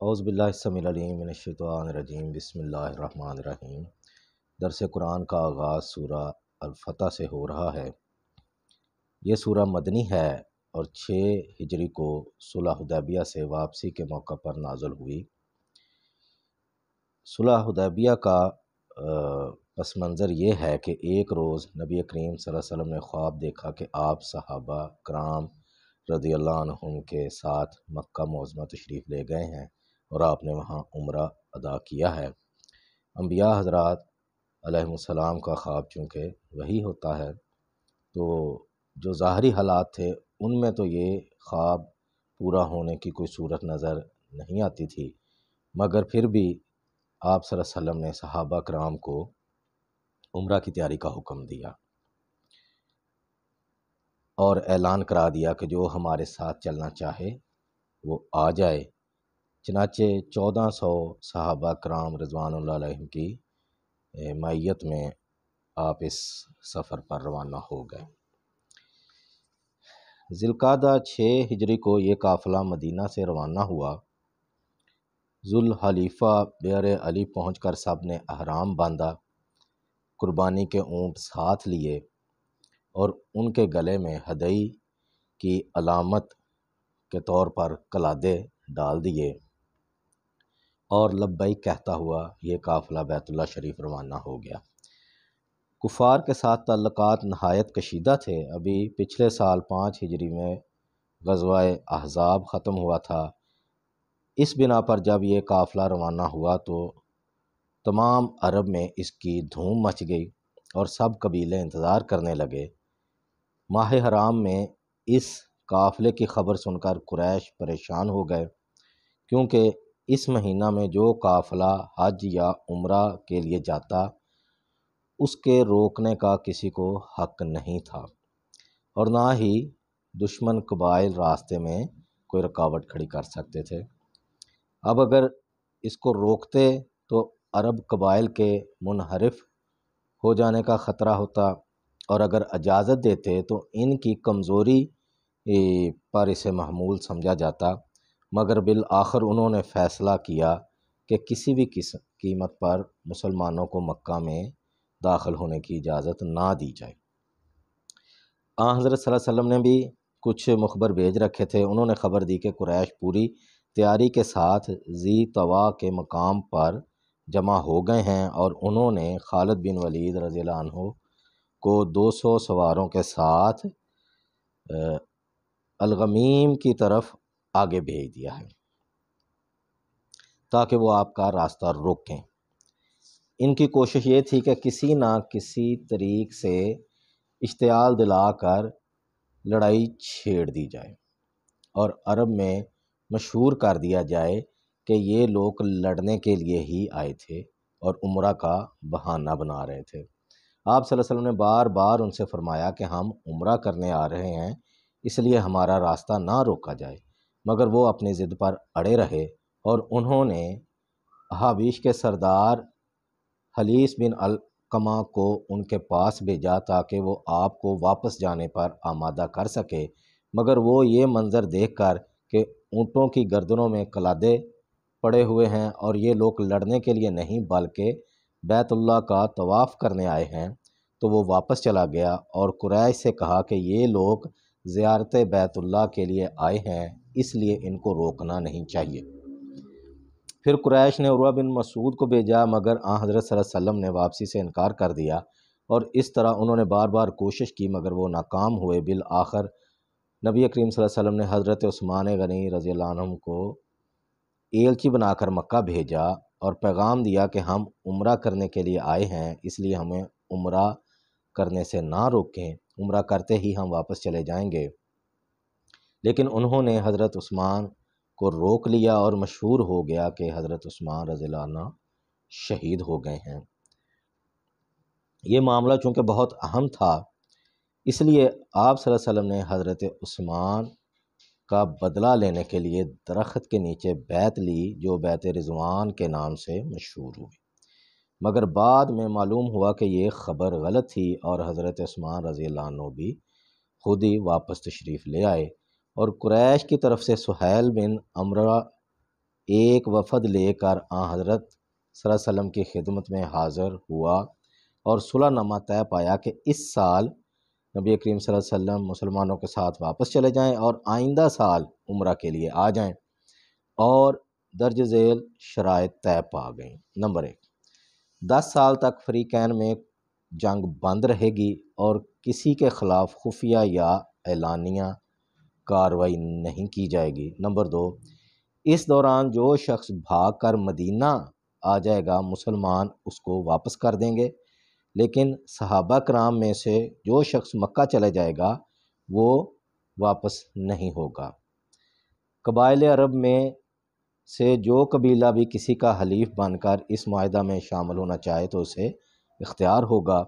اعوذ باللہ السمیع العلیم من الشیطان الرجیم بسم اللہ الرحمن الرحیم۔ درس قرآن کا آغاز سورہ الفتح سے ہو رہا ہے۔ یہ سورہ مدنی ہے اور 6 ہجری کو صلح حدیبیہ سے واپسی کے موقع پر نازل ہوئی۔ صلح حدیبیہ کا پس منظر یہ ہے کہ ایک روز نبی کریم صلی اللہ علیہ وسلم نے خواب دیکھا کہ آپ صحابہ کرام رضی اللہ عنہم کے ساتھ مکہ معظمہ تشریف لے گئے ہیں اور آپ نے وہاں عمرہ ادا کیا ہے۔ انبیاء حضرات علیہم السلام کا خواب چونکہ وہی ہوتا ہے، تو جو ظاہری حالات تھے ان میں تو یہ خواب پورا ہونے کی کوئی صورت نظر نہیں آتی تھی، مگر پھر بھی آپ صلی اللہ علیہ وسلم نے صحابہ کرام کو عمرہ کی تیاری کا حکم دیا اور اعلان کرا دیا کہ جو ہمارے ساتھ چلنا چاہے وہ آ جائے۔ چنانچہ 1400 صحابہ کرام رضوان اللہ علیہم کی معیت میں آپ اس سفر پر روانہ ہو گئے۔ ذی القعدہ 6 ہجری کو یہ قافلہ مدینہ سے روانہ ہوا۔ ذوالحلیفہ بئر علی پہنچ کر سب نے احرام باندھا، قربانی کے اونٹ ساتھ لیے اور ان کے گلے میں ہدی کی علامت کے طور پر قلادے ڈال دیے اور لبیک کہتا ہوا یہ قافلہ بیت اللہ شریف روانہ ہو گیا۔ کفار کے ساتھ تعلقات نہایت کشیدہ تھے۔ ابھی پچھلے سال 5 ہجری میں غزوہ احزاب ختم ہوا تھا۔ اس بنا پر جب یہ قافلہ روانہ ہوا تو تمام عرب میں اس کی دھوم مچ گئی اور سب قبیلے انتظار کرنے لگے۔ ماہ حرام میں اس قافلے کی خبر سن کر قریش پریشان ہو گئے، کیونکہ اس مہینہ میں جو قافلہ حج یا عمرہ کے لیے جاتا اس کے روکنے کا کسی کو حق نہیں تھا، اور نہ ہی دشمن قبائل راستے میں کوئی رکاوٹ کھڑی کر سکتے تھے۔ اب اگر اس کو روکتے تو عرب قبائل کے منحرف ہو جانے کا خطرہ ہوتا، اور اگر اجازت دیتے تو ان کی کمزوری پر اسے محمول سمجھا جاتا، مگر بالآخر انہوں نے فیصلہ کیا کہ کسی بھی قیمت پر مسلمانوں کو مکہ میں داخل ہونے کی اجازت نہ دی جائے۔ حضرت صلی اللہ علیہ وسلم نے بھی کچھ مخبر بھیج رکھے تھے۔ انہوں نے خبر دی کہ قریش پوری تیاری کے ساتھ ذی طوا کے مقام پر جمع ہو گئے ہیں، اور انہوں نے خالد بن ولید رضی اللہ عنہ کو 200 سواروں کے ساتھ الغمیم کی طرف آگے بھیج دیا ہے تاکہ وہ آپ کا راستہ روکیں۔ ان کی کوشش یہ تھی کہ کسی نہ کسی طریق سے اشتعال دلا کر لڑائی چھیڑ دی جائے اور عرب میں مشہور کر دیا جائے کہ یہ لوگ لڑنے کے لیے ہی آئے تھے اور عمرہ کا بہانہ بنا رہے تھے۔ آپ صلی اللہ علیہ وسلم نے بار بار ان سے فرمایا کہ ہم عمرہ کرنے آ رہے ہیں، اس لیے ہمارا راستہ نہ روکا جائے، مگر وہ اپنی ضد پر اڑے رہے اور انہوں نے احابیش کے سردار حلیس بن علقمہ کو ان کے پاس بھیجا تاکہ وہ آپ کو واپس جانے پر آمادہ کر سکے، مگر وہ یہ منظر دیکھ کر کہ اونٹوں کی گردنوں میں قلادے پڑے ہوئے ہیں اور یہ لوگ لڑنے کے لیے نہیں بلکہ بیت اللہ کا طواف کرنے آئے ہیں، تو وہ واپس چلا گیا اور قریش سے کہا کہ یہ لوگ زیارت بیت اللہ کے لیے آئے ہیں، اس لیے ان کو روکنا نہیں چاہیے۔ پھر قریش نے عروہ بن مسعود کو بھیجا، مگر حضرت صلی اللہ علیہ وسلم نے واپسی سے انکار کر دیا، اور اس طرح انہوں نے بار بار کوشش کی مگر وہ ناکام ہوئے۔ بالآخر نبی کریم صلی اللہ علیہ وسلم نے حضرت عثمان غنی رضی اللہ عنہ کو ایلچی بنا کر مکہ بھیجا اور پیغام دیا کہ ہم عمرہ کرنے کے لیے آئے ہیں، اس لیے ہمیں عمرہ کرنے سے نہ روکیں، عمرہ کرتے ہی ہم واپس چلے جائیں گے۔ لیکن انہوں نے حضرت عثمان کو روک لیا اور مشہور ہو گیا کہ حضرت عثمان رضی اللہ عنہ شہید ہو گئے ہیں۔ یہ معاملہ چونکہ بہت اہم تھا، اس لیے آپ صلی اللہ علیہ وسلم نے حضرت عثمان کا بدلہ لینے کے لیے درخت کے نیچے بیعت لی جو بیعت رضوان کے نام سے مشہور ہوئی، مگر بعد میں معلوم ہوا کہ یہ خبر غلط تھی اور حضرت عثمان رضی اللہ عنہ بھی خود ہی واپس تشریف لے آئے، اور قریش کی طرف سے سہیل بن عمرہ ایک وفد لے کر حضرت صلی اللہ علیہ وسلم کی خدمت میں حاضر ہوا اور صلح نامہ طے پایا کہ اس سال نبی کریم صلی اللہ علیہ وسلم مسلمانوں کے ساتھ واپس چلے جائیں اور آئندہ سال عمرہ کے لیے آ جائیں، اور درج ذیل شرائط طے پا گئیں۔ نمبر 1، 10 سال تک فریقین میں جنگ بند رہے گی اور کسی کے خلاف خفیہ یا اعلانیہ کارروائی نہیں کی جائے گی۔ نمبر 2، اس دوران جو شخص بھاگ کر مدینہ آ جائے گا مسلمان اس کو واپس کر دیں گے، لیکن صحابہ کرام میں سے جو شخص مکہ چلے جائے گا وہ واپس نہیں ہوگا۔ قبائل عرب میں سے جو قبیلہ بھی کسی کا حلیف بن کر اس معاہدہ میں شامل ہونا چاہے تو اسے اختیار ہوگا۔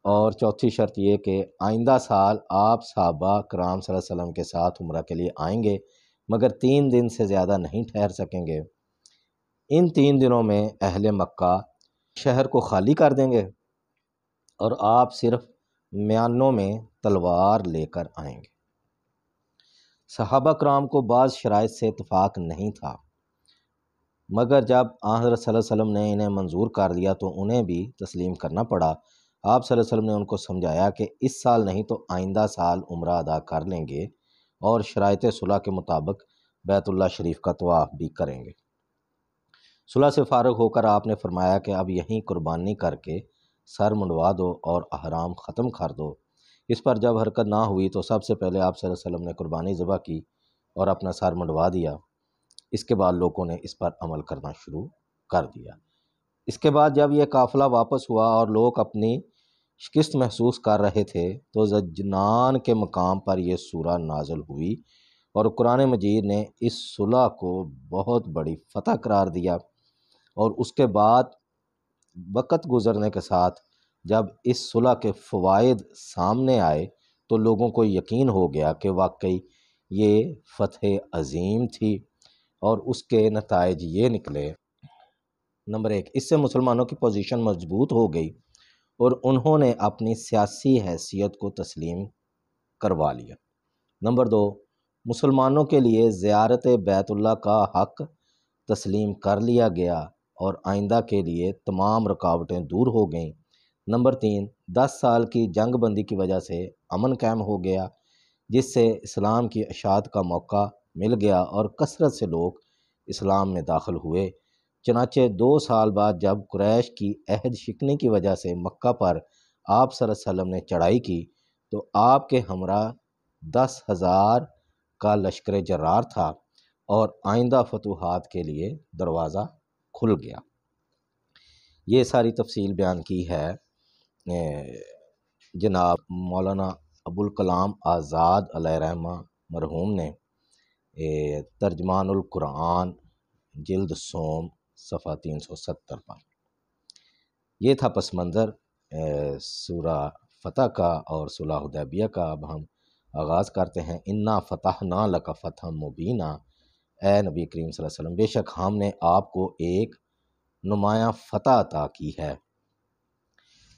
اور چوتھی شرط یہ کہ آئندہ سال آپ صحابہ کرام صلی اللہ علیہ وسلم کے ساتھ عمرہ کے لیے آئیں گے، مگر 3 دن سے زیادہ نہیں ٹھہر سکیں گے۔ ان 3 دنوں میں اہل مکہ شہر کو خالی کر دیں گے اور آپ صرف میانوں میں تلوار لے کر آئیں گے۔ صحابہ کرام کو بعض شرائط سے اتفاق نہیں تھا، مگر جب حضرت صلی اللہ علیہ وسلم نے انہیں منظور کر لیا تو انہیں بھی تسلیم کرنا پڑا۔ آپ صلی اللہ علیہ وسلم نے ان کو سمجھایا کہ اس سال نہیں تو آئندہ سال عمرہ ادا کر لیں گے اور شرائط صلح کے مطابق بیت اللہ شریف کا طواف بھی کریں گے۔ صلح سے فارغ ہو کر آپ نے فرمایا کہ اب یہیں قربانی کر کے سر منڈوا دو اور احرام ختم کر دو۔ اس پر جب حرکت نہ ہوئی تو سب سے پہلے آپ صلی اللہ علیہ وسلم نے قربانی ذبح کی اور اپنا سر منڈوا دیا۔ اس کے بعد لوگوں نے اس پر عمل کرنا شروع کر دیا۔ اس کے بعد جب یہ قافلہ واپس ہوا اور لوگ اپنی شکست محسوس کر رہے تھے تو زجنان کے مقام پر یہ سورہ نازل ہوئی اور قرآن مجید نے اس صلح کو بہت بڑی فتح قرار دیا۔ اور اس کے بعد وقت گزرنے کے ساتھ جب اس صلح کے فوائد سامنے آئے تو لوگوں کو یقین ہو گیا کہ واقعی یہ فتح عظیم تھی، اور اس کے نتائج یہ نکلے۔ نمبر 1، اس سے مسلمانوں کی پوزیشن مضبوط ہو گئی اور انہوں نے اپنی سیاسی حیثیت کو تسلیم کروا لیا۔ نمبر 2، مسلمانوں کے لیے زیارت بیت اللہ کا حق تسلیم کر لیا گیا اور آئندہ کے لیے تمام رکاوٹیں دور ہو گئیں۔ نمبر 3، 10 سال کی جنگ بندی کی وجہ سے امن قائم ہو گیا، جس سے اسلام کی اشاعت کا موقع مل گیا اور کثرت سے لوگ اسلام میں داخل ہوئے۔ چنانچہ 2 سال بعد جب قریش کی عہد شکنی کی وجہ سے مکہ پر آپ صلی اللہ علیہ وسلم نے چڑھائی کی تو آپ کے ہمراہ 10,000 کا لشکر جرار تھا اور آئندہ فتوحات کے لیے دروازہ کھل گیا۔ یہ ساری تفصیل بیان کی ہے جناب مولانا ابوالکلام آزاد علیہ رحمہ مرحوم نے، ترجمان القرآن جلد سوم صفحہ 370 پر۔ یہ تھا پس منظر سورہ فتح کا اور صلح حدیبیہ کا۔ اب ہم آغاز کرتے ہیں۔ انا فتحنا لک فتحا مبینا، اے نبی کریم صلی اللہ علیہ وسلم بے شک ہم نے آپ کو ایک نمایاں فتح عطا کی ہے۔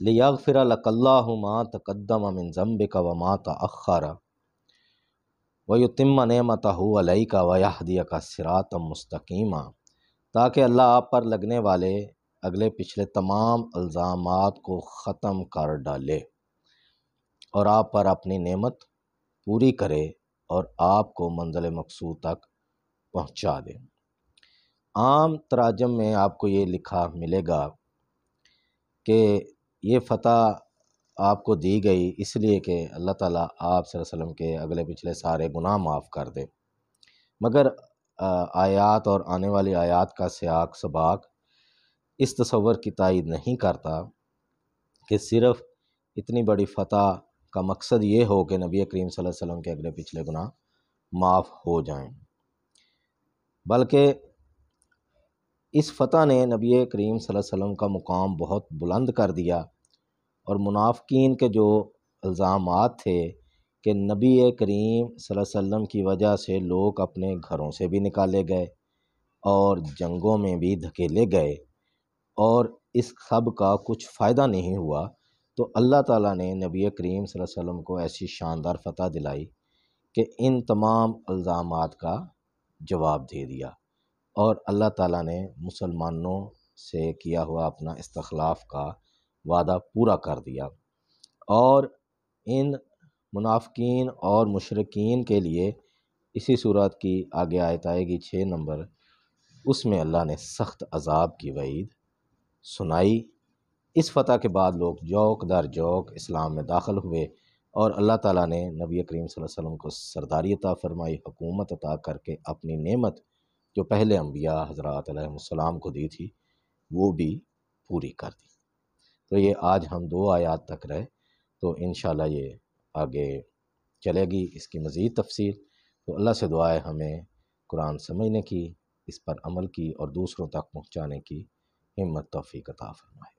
لیغفر لک اللہ ما تقدم من ذنبک وما تأخر ویتم نعمتہ علیک ویہدیک صراطا مستقیما، تاکہ اللہ آپ پر لگنے والے اگلے پچھلے تمام الزامات کو ختم کر ڈالے اور آپ پر اپنی نعمت پوری کرے اور آپ کو منزل مقصود تک پہنچا دے۔ عام تراجم میں آپ کو یہ لکھا ملے گا کہ یہ فتح آپ کو دی گئی اس لیے کہ اللہ تعالیٰ آپ صلی اللہ علیہ وسلم کے اگلے پچھلے سارے گناہ معاف کر دے، مگر آیات اور آنے والی آیات کا سیاق سباق اس تصور کی تائید نہیں کرتا کہ صرف اتنی بڑی فتح کا مقصد یہ ہو کہ نبی کریم صلی اللہ علیہ وسلم کے اگلے پچھلے گناہ معاف ہو جائیں، بلکہ اس فتح نے نبی کریم صلی اللہ علیہ وسلم کا مقام بہت بلند کر دیا، اور منافقین کے جو الزامات تھے کہ نبی کریم صلی اللہ علیہ وسلم کی وجہ سے لوگ اپنے گھروں سے بھی نکالے گئے اور جنگوں میں بھی دھکیلے گئے اور اس سب کا کچھ فائدہ نہیں ہوا، تو اللہ تعالیٰ نے نبی کریم صلی اللہ علیہ وسلم کو ایسی شاندار فتح دلائی کہ ان تمام الزامات کا جواب دے دیا۔ اور اللہ تعالیٰ نے مسلمانوں سے کیا ہوا اپنا استخلاف کا وعدہ پورا کر دیا، اور ان منافقین اور مشرکین کے لیے اسی صورت کی آگے آیت آئے گی 6 نمبر، اس میں اللہ نے سخت عذاب کی وعید سنائی۔ اس فتح کے بعد لوگ جوک در جوک اسلام میں داخل ہوئے، اور اللہ تعالیٰ نے نبی کریم صلی اللہ علیہ وسلم کو سرداری عطا فرمائی، حکومت عطا کر کے اپنی نعمت جو پہلے انبیاء حضرات علیہ السلام کو دی تھی وہ بھی پوری کر دی۔ تو یہ آج ہم 2 آیات تک رہے، تو انشاءاللہ یہ آگے چلے گی اس کی مزید تفصیل۔ تو اللہ سے دعا ہے ہمیں قرآن سمجھنے کی، اس پر عمل کی اور دوسروں تک پہنچانے کی ہمت توفیق عطا فرمائے۔